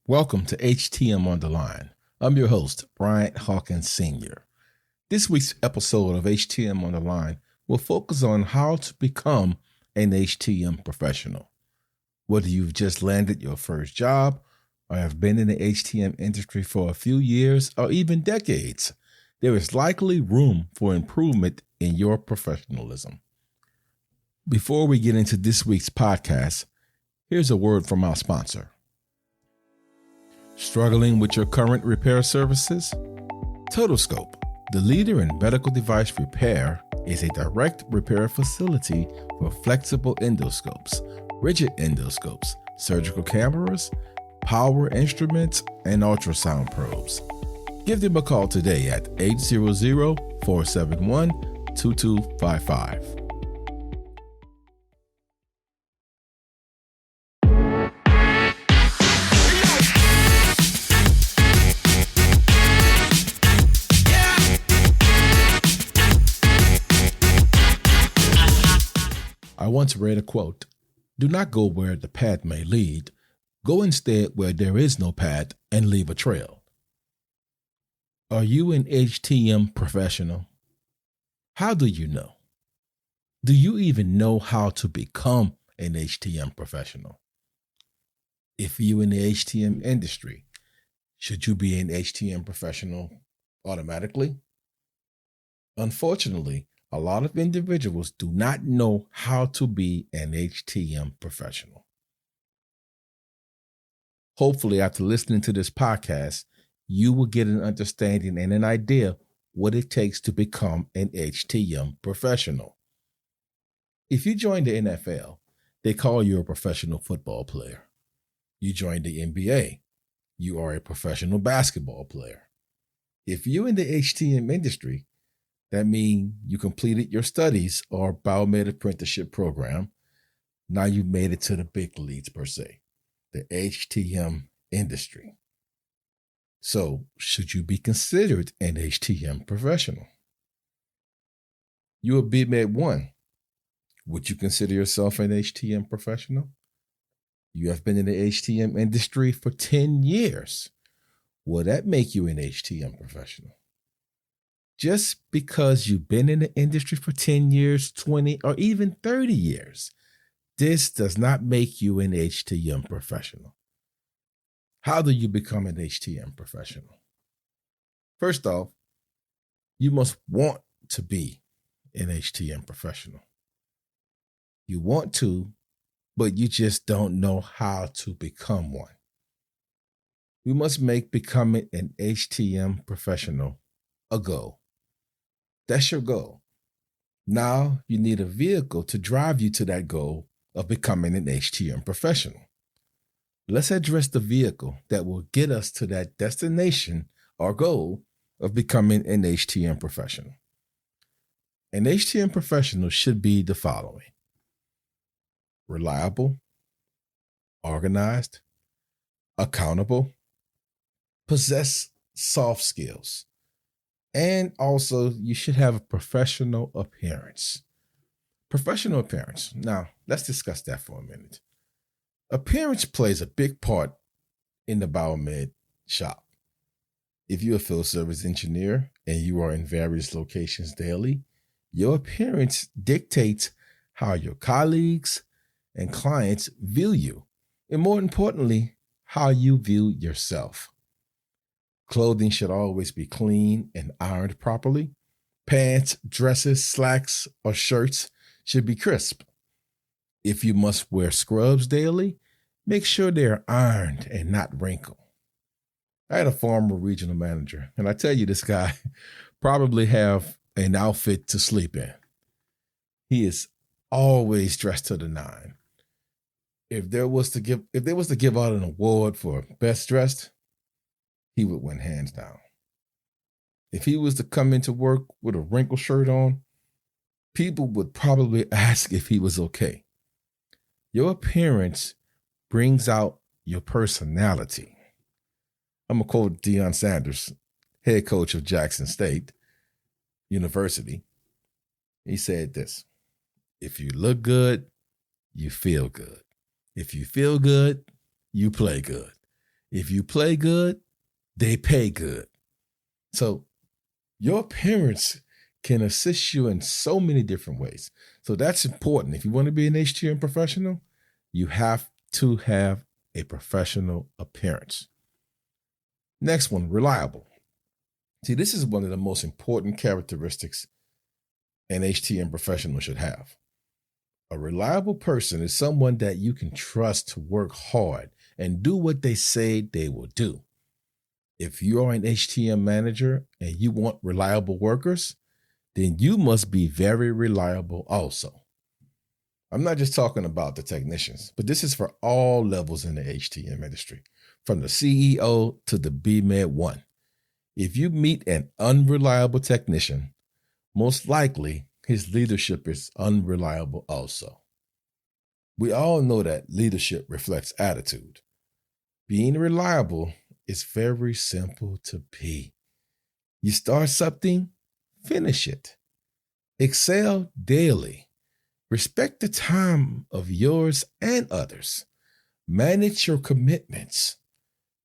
Welcome to HTM On The Line. I'm your host, Bryant Hawkins Sr. This week's episode of HTM On The Line will focus on how to become an HTM professional. Whether you've just landed your first job or have been in the HTM industry for a few years or even decades, there is likely room for improvement in your professionalism. Before we get into this week's podcast, here's a word from our sponsor. Struggling with your current repair services? Totoscope, the leader in medical device repair, is a direct repair facility for flexible endoscopes, rigid endoscopes, surgical cameras, power instruments, and ultrasound probes. Give them a call today at 800-471-2255. I once read a quote, "Do not go where the path may lead. Go instead where there is no path and leave a trail." Are you an HTM professional? How do you know? Do you even know how to become an HTM professional? If you're in the HTM industry, should you be an HTM professional automatically? Unfortunately, a lot of individuals do not know how to be an HTM professional. Hopefully, after listening to this podcast, you will get an understanding and an idea what it takes to become an HTM professional. If you join the NFL, they call you a professional football player. You join the NBA, you are a professional basketball player. If you're in the HTM industry, that means you completed your studies or biomed apprenticeship program. Now you made it to the big leagues per se, the HTM industry. So should you be considered an HTM professional? You a BMed 1. Would you consider yourself an HTM professional? You have been in the HTM industry for 10 years. Will that make you an HTM professional? Just because you've been in the industry for 10 years, 20, or even 30 years, this does not make you an HTM professional. How do you become an HTM professional? First off, you must want to be an HTM professional. You want to, but you just don't know how to become one. We must make becoming an HTM professional a goal. That's your goal. Now you need a vehicle to drive you to that goal of becoming an HTM professional. Let's address the vehicle that will get us to that destination or goal of becoming an HTM professional. An HTM professional should be the following: reliable, organized, accountable, possess soft skills. And also, you should have a professional appearance. Professional appearance. Now, let's discuss that for a minute. Appearance plays a big part in the biomed shop. If you're a field service engineer and you are in various locations daily, your appearance dictates how your colleagues and clients view you, and more importantly, how you view yourself. Clothing should always be clean and ironed properly. Pants, dresses, slacks, or shirts should be crisp. If you must wear scrubs daily, make sure they are ironed and not wrinkled. I had a former regional manager, and I tell you, this guy probably have an outfit to sleep in. He is always dressed to the nine. If there was to give out an award for best dressed, he would win hands down. If he was to come into work with a wrinkled shirt on, people would probably ask if he was okay. Your appearance brings out your personality. I'm going to quote Deion Sanders, head coach of Jackson State University. He said this: if you look good, you feel good. If you feel good, you play good. If you play good, they pay good. So your appearance can assist you in so many different ways. So that's important. If you want to be an HTM professional, you have to have a professional appearance. Next one, reliable. See, this is one of the most important characteristics an HTM professional should have. A reliable person is someone that you can trust to work hard and do what they say they will do. If you are an HTM manager and you want reliable workers, then you must be very reliable also. I'm not just talking about the technicians, but this is for all levels in the HTM industry, from the CEO to the BMed 1. If you meet an unreliable technician, most likely his leadership is unreliable also. We all know that leadership reflects attitude. Being reliable is very simple to be. You start something, finish it. Excel daily. Respect the time of yours and others. Manage your commitments.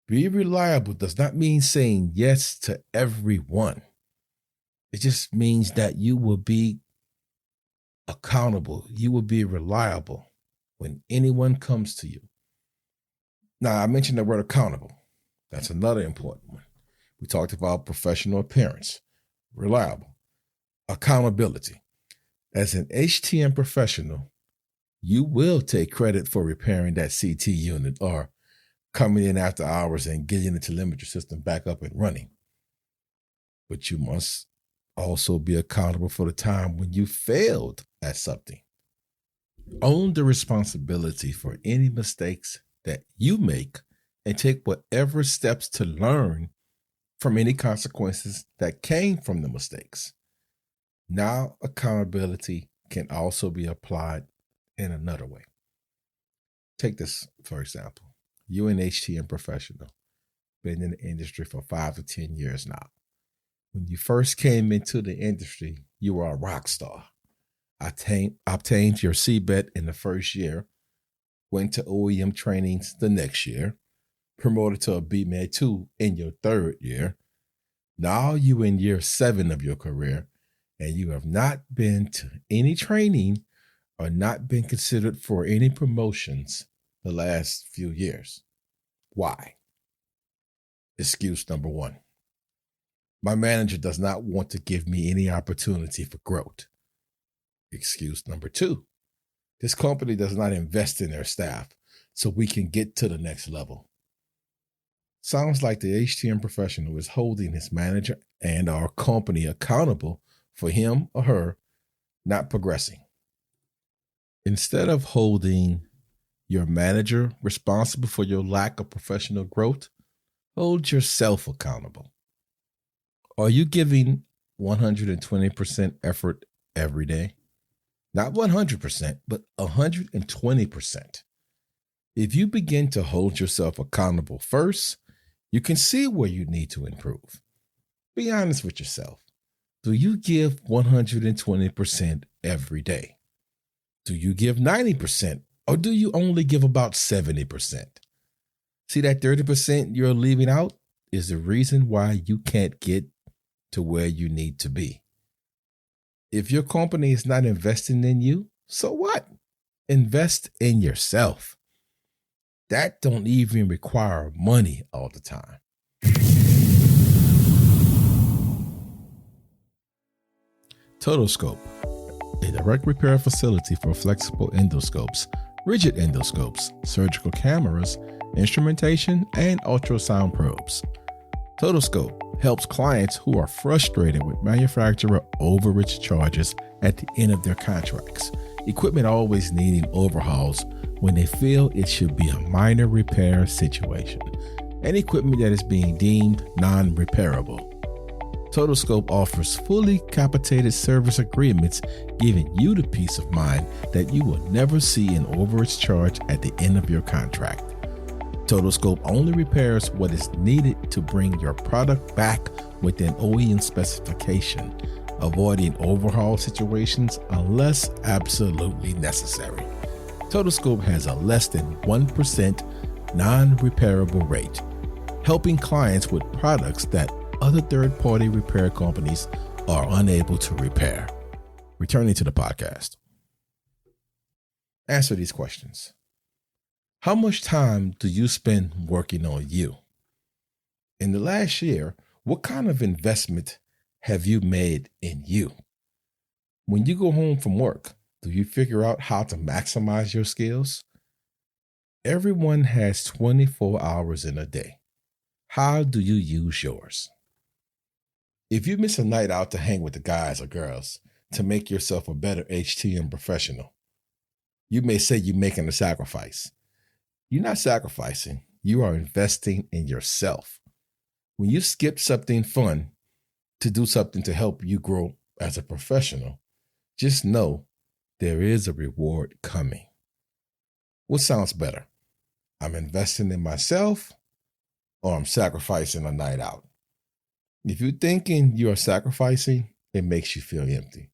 Be reliable does not mean saying yes to everyone. It just means that you will be accountable. You will be reliable when anyone comes to you. Now, I mentioned the word accountable. That's another important one. We talked about professional appearance, reliable, accountability. As an HTM professional, you will take credit for repairing that CT unit or coming in after hours and getting the telemetry system back up and running. But you must also be accountable for the time when you failed at something. Own the responsibility for any mistakes that you make and take whatever steps to learn from any consequences that came from the mistakes. Now, accountability can also be applied in another way. Take this, for example. You're an HTM professional, been in the industry for 5 to 10 years now. When you first came into the industry, you were a rock star. Obtained your CBET in the first year, went to OEM trainings the next year, promoted to a BMed 2 in your third year. Now you're in year 7 of your career, and you have not been to any training or not been considered for any promotions the last few years. Why? Excuse number 1. My manager does not want to give me any opportunity for growth. Excuse number 2. This company does not invest in their staff so we can get to the next level. Sounds like the HTM professional is holding his manager and our company accountable for him or her not progressing. Instead of holding your manager responsible for your lack of professional growth, hold yourself accountable. Are you giving 120% effort every day? Not 100%, but 120%. If you begin to hold yourself accountable first, you can see where you need to improve. Be honest with yourself. Do you give 120% every day? Do you give 90%? Or do you only give about 70%? See, that 30% you're leaving out is the reason why you can't get to where you need to be. If your company is not investing in you, so what? Invest in yourself. That don't even require money all the time. Totoscope, a direct repair facility for flexible endoscopes, rigid endoscopes, surgical cameras, instrumentation, and ultrasound probes. Totoscope helps clients who are frustrated with manufacturer overage charges at the end of their contracts, equipment always needing overhauls when they feel it should be a minor repair situation, and equipment that is being deemed non-repairable. Totoscope offers fully capitated service agreements, giving you the peace of mind that you will never see an overage charge at the end of your contract. Totoscope only repairs what is needed to bring your product back within OEM specification, avoiding overhaul situations unless absolutely necessary. Totoscope has a less than 1% non-repairable rate, helping clients with products that other third-party repair companies are unable to repair. Returning to the podcast. Answer these questions. How much time do you spend working on you? In the last year, what kind of investment have you made in you? When you go home from work, do you figure out how to maximize your skills? Everyone has 24 hours in a day. How do you use yours? If you miss a night out to hang with the guys or girls to make yourself a better HTM professional, you may say you're making a sacrifice. You're not sacrificing. You are investing in yourself. When you skip something fun to do something to help you grow as a professional, just know there is a reward coming. What sounds better? I'm investing in myself or I'm sacrificing a night out? If you're thinking you are sacrificing, it makes you feel empty.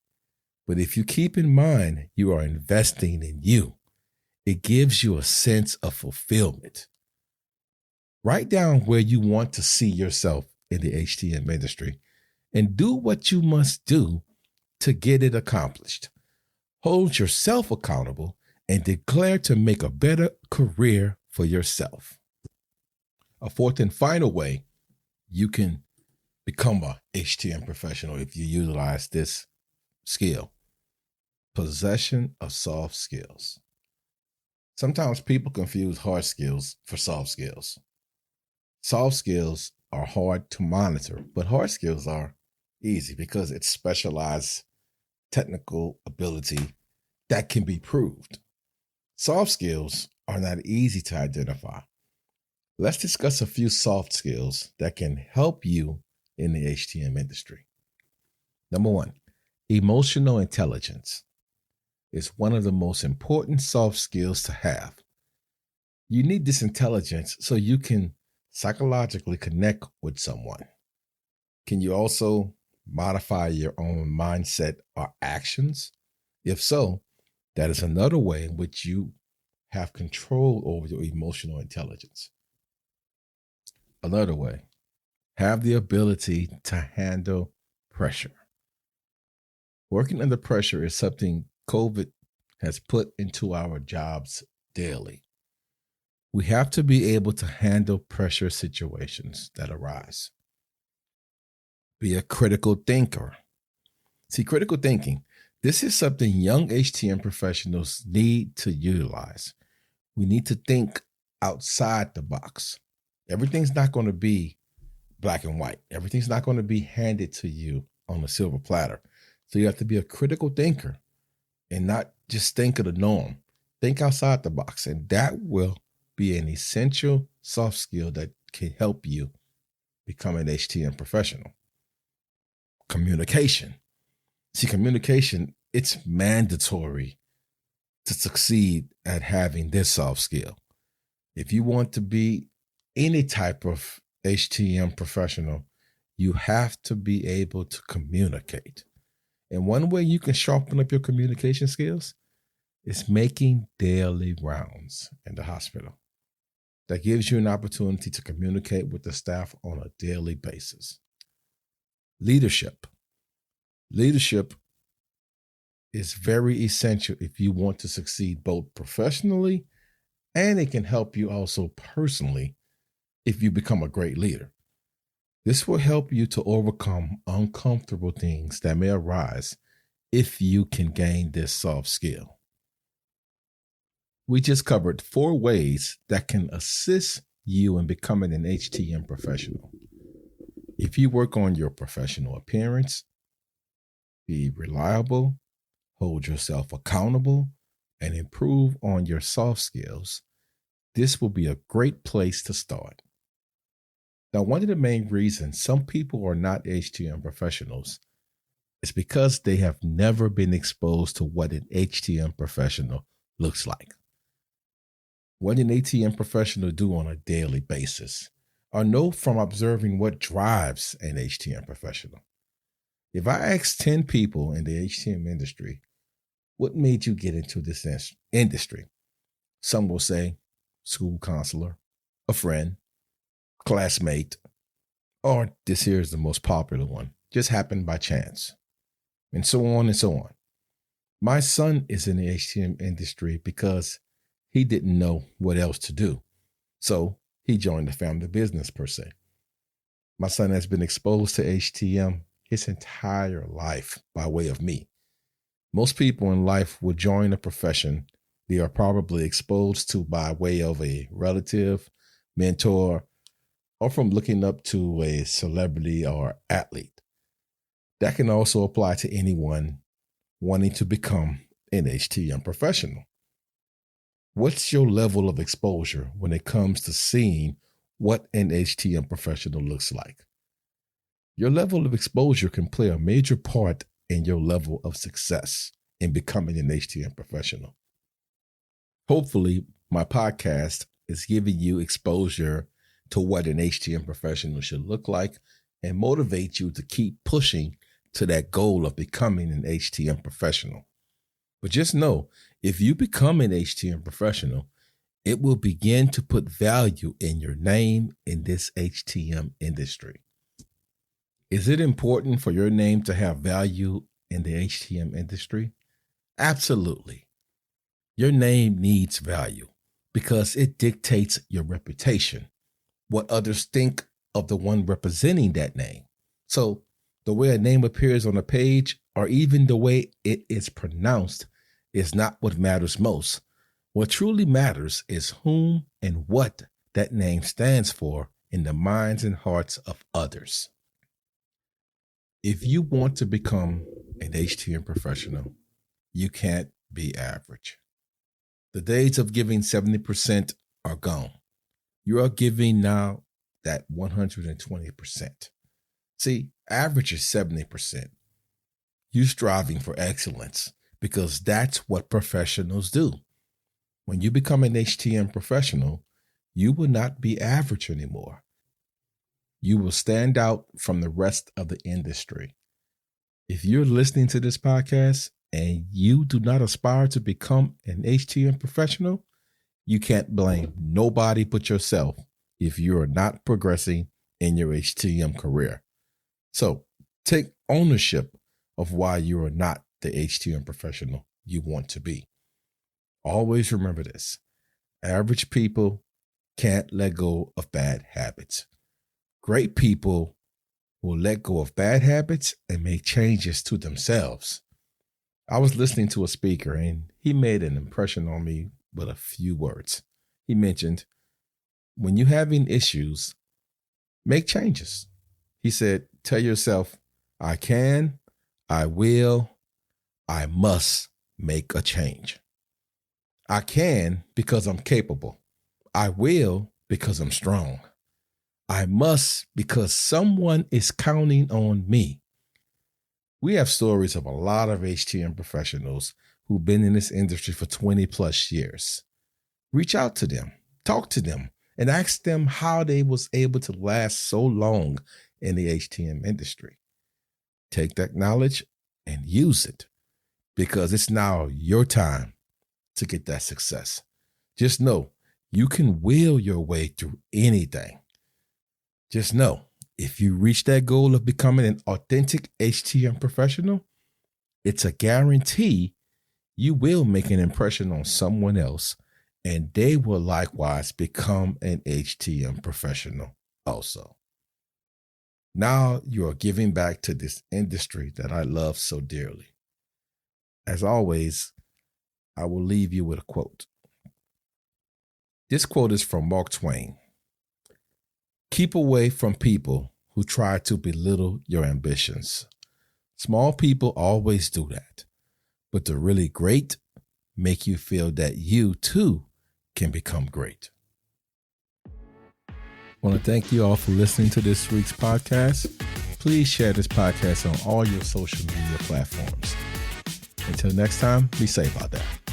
But if you keep in mind you are investing in you, it gives you a sense of fulfillment. Write down where you want to see yourself in the HTM industry and do what you must do to get it accomplished. Hold yourself accountable and declare to make a better career for yourself. A fourth and final way you can become a HTM professional if you utilize this skill: possession of soft skills. Sometimes people confuse hard skills for soft skills. Soft skills are hard to monitor, but hard skills are easy because it's specialized technical ability that can be proved. Soft skills are not easy to identify. Let's discuss a few soft skills that can help you in the HTM industry. Number one, emotional intelligence is one of the most important soft skills to have. You need this intelligence so you can psychologically connect with someone. Can you also modify your own mindset or actions? If so, that is another way in which you have control over your emotional intelligence. Another way, have the ability to handle pressure. Working under pressure is something COVID has put into our jobs daily. We have to be able to handle pressure situations that arise. Be a critical thinker. See, critical thinking, this is something young HTM professionals need to utilize. We need to think outside the box. Everything's not going to be black and white. Everything's not going to be handed to you on a silver platter. So you have to be a critical thinker and not just think of the norm. Think outside the box, and that will be an essential soft skill that can help you become an HTM professional. Communication. See, communication, it's mandatory to succeed at having this soft skill. If you want to be any type of HTM professional, you have to be able to communicate. And one way you can sharpen up your communication skills is making daily rounds in the hospital. That gives you an opportunity to communicate with the staff on a daily basis. Leadership. Leadership is very essential if you want to succeed both professionally, and it can help you also personally if you become a great leader. This will help you to overcome uncomfortable things that may arise if you can gain this soft skill. We just covered 4 ways that can assist you in becoming an HTM professional. If you work on your professional appearance, be reliable, hold yourself accountable, and improve on your soft skills, this will be a great place to start. Now, one of the main reasons some people are not HTM professionals is because they have never been exposed to what an HTM professional looks like. What an HTM professional do on a daily basis, or know from observing what drives an HTM professional. If I ask 10 people in the HTM industry, what made you get into this industry? Some will say school counselor, a friend, classmate, or this here is the most popular one, just happened by chance, and so on and so on. My son is in the HTM industry because he didn't know what else to do. So he joined the family business per se. My son has been exposed to HTM his entire life by way of me. Most people in life will join a profession they are probably exposed to by way of a relative, mentor, or from looking up to a celebrity or athlete. That can also apply to anyone wanting to become an HTM professional. What's your level of exposure when it comes to seeing what an HTM professional looks like? Your level of exposure can play a major part in your level of success in becoming an HTM professional. Hopefully, my podcast is giving you exposure to what an HTM professional should look like and motivate you to keep pushing to that goal of becoming an HTM professional. But just know, if you become an HTM professional, it will begin to put value in your name in this HTM industry. Is it important for your name to have value in the HTM industry? Absolutely. Your name needs value because it dictates your reputation, what others think of the one representing that name. So the way a name appears on a page or even the way it is pronounced is not what matters most. What truly matters is whom and what that name stands for in the minds and hearts of others. If you want to become an HTM professional, you can't be average. The days of giving 70% are gone. You are giving now that 120%. See, average is 70%. You're striving for excellence because that's what professionals do. When you become an HTM professional, you will not be average anymore. You will stand out from the rest of the industry. If you're listening to this podcast and you do not aspire to become an HTM professional, you can't blame nobody but yourself if you are not progressing in your HTM career. So take ownership of why you are not the HTM professional you want to be. Always remember this. Average people can't let go of bad habits. Great people will let go of bad habits and make changes to themselves. I was listening to a speaker and he made an impression on me with a few words. He mentioned, when you're having issues, make changes. He said, tell yourself, I can, I will, I must make a change. I can because I'm capable. I will because I'm strong. I must because someone is counting on me. We have stories of a lot of HTM professionals who've been in this industry for 20 plus years. Reach out to them, talk to them, and ask them how they was able to last so long in the HTM industry. Take that knowledge and use it because it's now your time to get that success. Just know you can will your way through anything. Just know, if you reach that goal of becoming an authentic HTM professional, it's a guarantee you will make an impression on someone else, and they will likewise become an HTM professional also. Now you are giving back to this industry that I love so dearly. As always, I will leave you with a quote. This quote is from Mark Twain. Keep away from people who try to belittle your ambitions. Small people always do that, but the really great make you feel that you too can become great. I want to thank you all for listening to this week's podcast. Please share this podcast on all your social media platforms. Until next time, be safe out there.